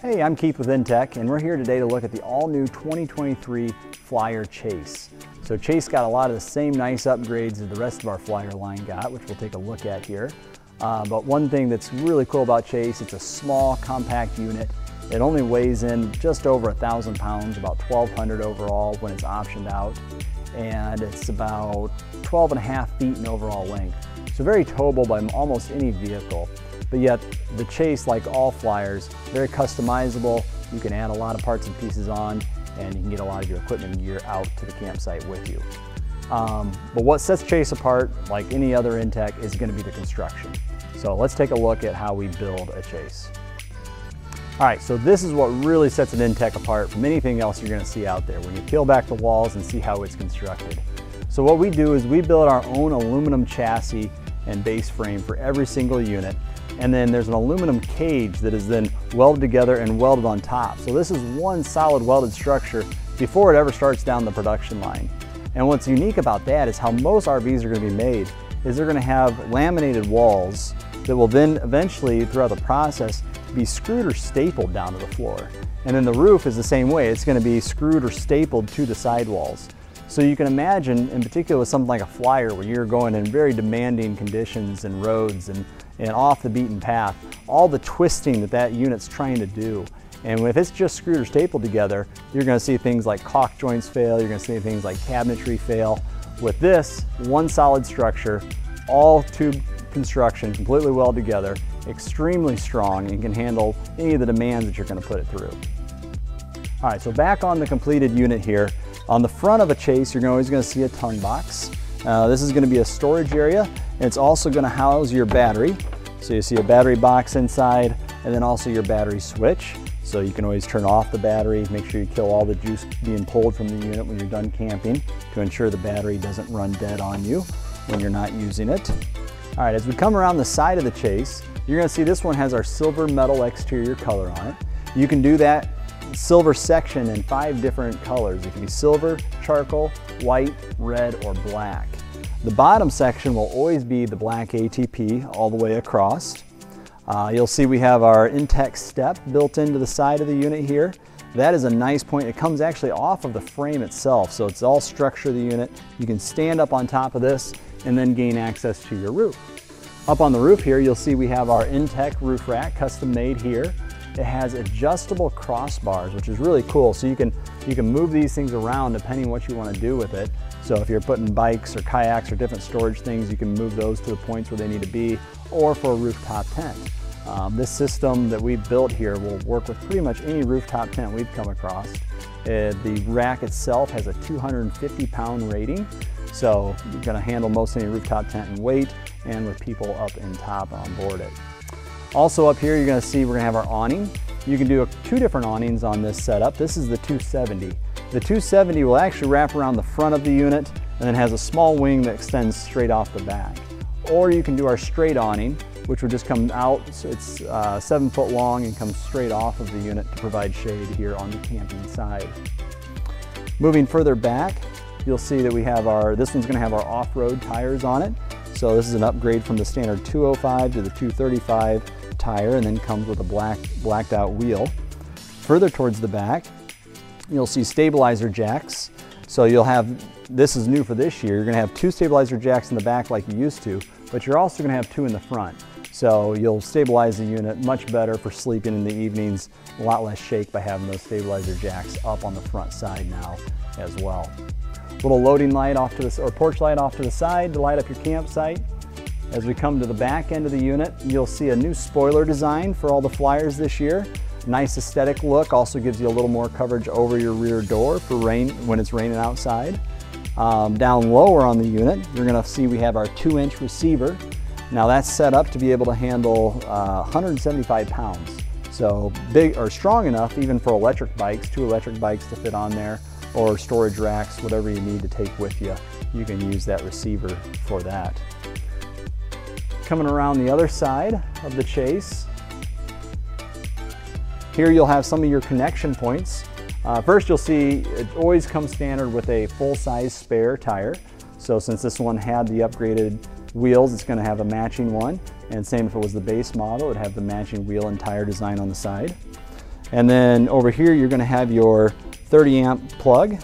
Hey, I'm Keith with Intech, and we're here today to look at the all-new 2023 Flyer Chase. So Chase got a lot of the same nice upgrades that the rest of our Flyer line got, which we'll take a look at here. But one thing that's really cool about Chase, it's a small, compact unit. It only weighs in just over 1,000 pounds, about 1,200 overall when it's optioned out. And it's about 12.5 feet in overall length. So very towable by almost any vehicle. But yet the Chase, like all Flyers, very customizable. You can add a lot of parts and pieces on, and you can get a lot of your equipment and gear out to the campsite with you. But what sets Chase apart, like any other Intech, is going to be the construction. So let's take a look at how we build a Chase. All right, so this is what really sets an Intech apart from anything else you're going to see out there when you peel back the walls and see how it's constructed. So what we do is we build our own aluminum chassis and base frame for every single unit. And then there's an aluminum cage that is then welded together and welded on top. So this is one solid welded structure before it ever starts down the production line. And what's unique about that is how most RVs are going to be made is they're going to have laminated walls that will then eventually, throughout the process, be screwed or stapled down to the floor. And then the roof is the same way. It's going to be screwed or stapled to the sidewalls. So you can imagine, in particular with something like a Flyer, where you're going in very demanding conditions and roads and off the beaten path, all the twisting that unit's trying to do. And if it's just screwed or stapled together, you're going to see things like caulk joints fail, you're going to see things like cabinetry fail. With this, one solid structure, all tube construction, completely welded together, extremely strong, and can handle any of the demands that you're going to put it through. All right, so back on the completed unit here. On the front of a Chase, you're always going to see a tongue box. This is going to be a storage area, and it's also going to house your battery. So you see a battery box inside, and then also your battery switch. So you can always turn off the battery, make sure you kill all the juice being pulled from the unit when you're done camping to ensure the battery doesn't run dead on you when you're not using it. All right, as we come around the side of the Chase, you're going to see this one has our silver metal exterior color on it. You can do that silver section in 5 different colors. It can be silver, charcoal, white, red, or black. The bottom section will always be the black ATP all the way across. You'll see we have our Intech step built into the side of the unit here. That is a nice point. It comes actually off of the frame itself, so it's all structure of the unit. You can stand up on top of this and then gain access to your roof. Up on the roof here, you'll see we have our Intech roof rack, custom made here. It has adjustable crossbars, which is really cool. So you can move these things around depending what you want to do with it. So if you're putting bikes or kayaks or different storage things, you can move those to the points where they need to be, or for a rooftop tent. This system that we built here will work with pretty much any rooftop tent we've come across. The rack itself has a 250-pound rating, so you're going to handle most any rooftop tent in weight and with people up in top on board it. Also up here, you're going to see we're going to have our awning. You can do 2 different awnings on this setup. This is the 270. The 270 will actually wrap around the front of the unit and then has a small wing that extends straight off the back. Or you can do our straight awning, which will just come out. So it's 7 foot long and comes straight off of the unit to provide shade here on the camping side. Moving further back, you'll see that we have this one's going to have our off-road tires on it. So this is an upgrade from the standard 205 to the 235 tire, and then comes with a blacked out wheel. Further towards the back, you'll see stabilizer jacks. So you'll have, this is new for this year, you're going to have 2 stabilizer jacks in the back like you used to, but you're also going to have 2 in the front. So you'll stabilize the unit much better for sleeping in the evenings, a lot less shake by having those stabilizer jacks up on the front side now as well. Little loading light off to the, or porch light off to the side to light up your campsite. As we come to the back end of the unit, you'll see a new spoiler design for all the Flyers this year. Nice aesthetic look, also gives you a little more coverage over your rear door for rain when it's raining outside. Down lower on the unit, you're going to see we have our 2-inch receiver. Now that's set up to be able to handle 175 pounds. So big or strong enough even for electric bikes, 2 electric bikes to fit on there, or storage racks, whatever you need to take with you. You can use that receiver for that. Coming around the other side of the Chase, here you'll have some of your connection points. First you'll see it always comes standard with a full-size spare tire. So since this one had the upgraded wheels, it's going to have a matching one. And same if it was the base model, it would have the matching wheel and tire design on the side. And then over here, you're gonna have your 30 amp plug,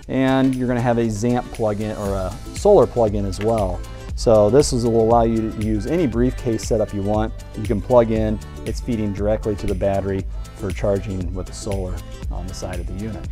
and you're gonna have a ZAMP plug-in or a solar plug-in as well. So this will allow you to use any briefcase setup you want. You can plug in, it's feeding directly to the battery for charging with the solar on the side of the unit.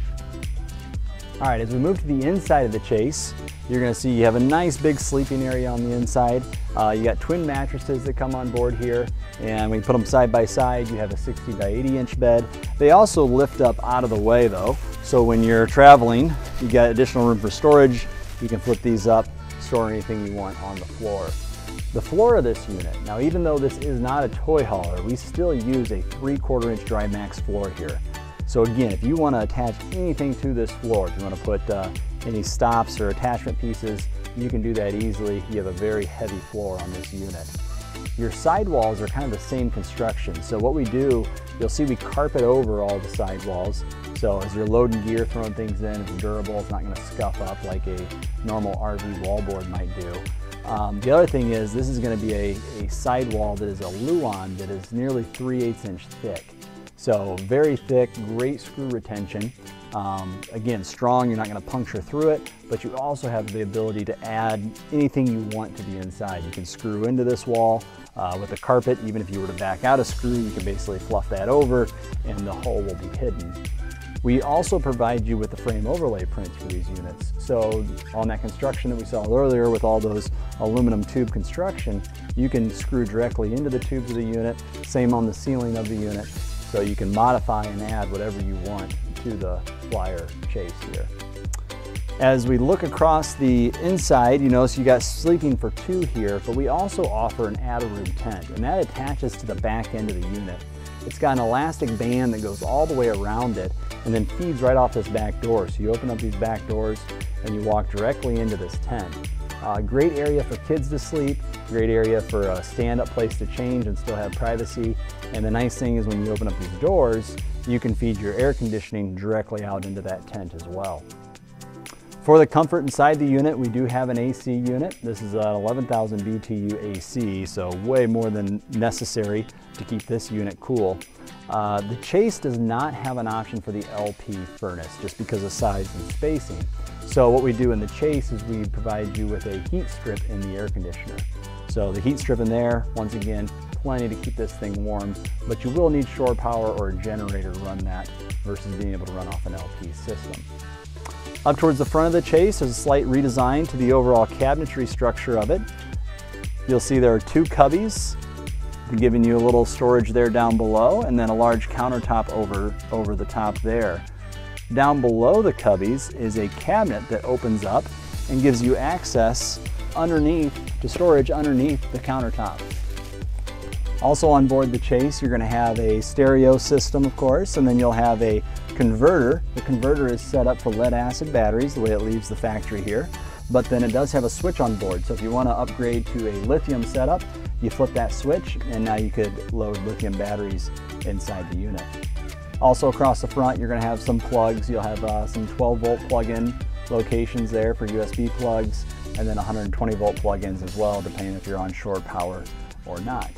All right, as we move to the inside of the Chase, you're gonna see you have a nice big sleeping area on the inside. You got twin mattresses that come on board here, and when you put them side by side, you have a 60 by 80 inch bed. They also lift up out of the way though, so when you're traveling, you got additional room for storage. You can flip these up, store anything you want on the floor. The floor of this unit, now even though this is not a toy hauler, we still use a 3/4 inch DryMax floor here. So again, if you want to attach anything to this floor, if you want to put any stops or attachment pieces, you can do that easily. You have a very heavy floor on this unit. Your sidewalls are kind of the same construction. So what we do, you'll see we carpet over all the sidewalls. So as you're loading gear, throwing things in, it's durable, it's not going to scuff up like a normal RV wallboard might do. The other thing is this is going to be a sidewall that is a Luan that is nearly 3/8 inch thick. So very thick, great screw retention. Again, strong, you're not going to puncture through it, but you also have the ability to add anything you want to the inside. You can screw into this wall with a carpet. Even if you were to back out a screw, you can basically fluff that over and the hole will be hidden. We also provide you with the frame overlay prints for these units. So on that construction that we saw earlier with all those aluminum tube construction, you can screw directly into the tubes of the unit, same on the ceiling of the unit. So you can modify and add whatever you want to the Flyer Chase here. As we look across the inside, you notice you got sleeping for two here, but we also offer an add-a-room tent, and that attaches to the back end of the unit. It's got an elastic band that goes all the way around it and then feeds right off this back door. So you open up these back doors and you walk directly into this tent. Great area for kids to sleep, great area for a stand-up place to change and still have privacy. And the nice thing is when you open up these doors, you can feed your air conditioning directly out into that tent as well. For the comfort inside the unit, we do have an AC unit. This is an 11,000 BTU AC, so way more than necessary to keep this unit cool. The Chase does not have an option for the LP furnace just because of size and spacing. So what we do in the Chase is we provide you with a heat strip in the air conditioner. So the heat strip in there, once again, plenty to keep this thing warm, but you will need shore power or a generator to run that versus being able to run off an LP system. Up towards the front of the Chase, there's a slight redesign to the overall cabinetry structure of it. You'll see there are two cubbies, giving you a little storage there down below, and then a large countertop over the top there. Down below the cubbies is a cabinet that opens up and gives you access underneath to storage underneath the countertop. Also on board the Chase, you're going to have a stereo system, of course, and then you'll have a converter. The converter is set up for lead-acid batteries, the way it leaves the factory here, but then it does have a switch on board. So if you want to upgrade to a lithium setup, you flip that switch, and now you could load lithium batteries inside the unit. Also across the front, you're going to have some plugs. You'll have some 12-volt plug-in locations there for USB plugs, and then 120-volt plug-ins as well, depending if you're on shore power or not.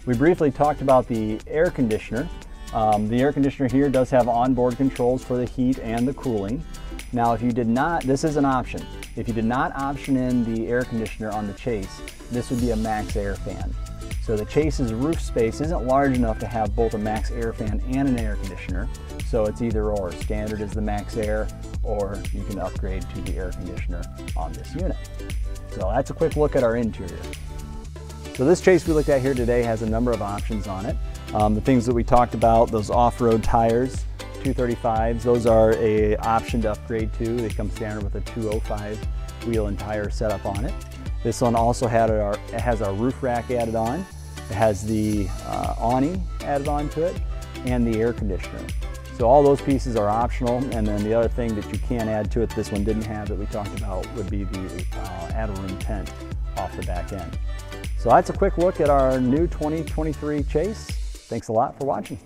We briefly talked about the air conditioner. The air conditioner here does have onboard controls for the heat and the cooling. Now, if you did not, this is an option. If you did not option in the air conditioner on the Chase, this would be a Max Air fan. So the Chase's roof space isn't large enough to have both a Max Air fan and an air conditioner. So it's either or. Standard is the Max Air, or you can upgrade to the air conditioner on this unit. So that's a quick look at our interior. So this Chase we looked at here today has a number of options on it. The things that we talked about, those off-road tires, 235s, those are an option to upgrade to. They come standard with a 205 wheel and tire setup on it. This one also has our roof rack added on. It has the awning added on to it and the air conditioner. So all those pieces are optional, and then the other thing that you can add to it, this one didn't have, that we talked about, would be the add-a-room tent off the back end. So that's a quick look at our new 2023 Chase. Thanks a lot for watching.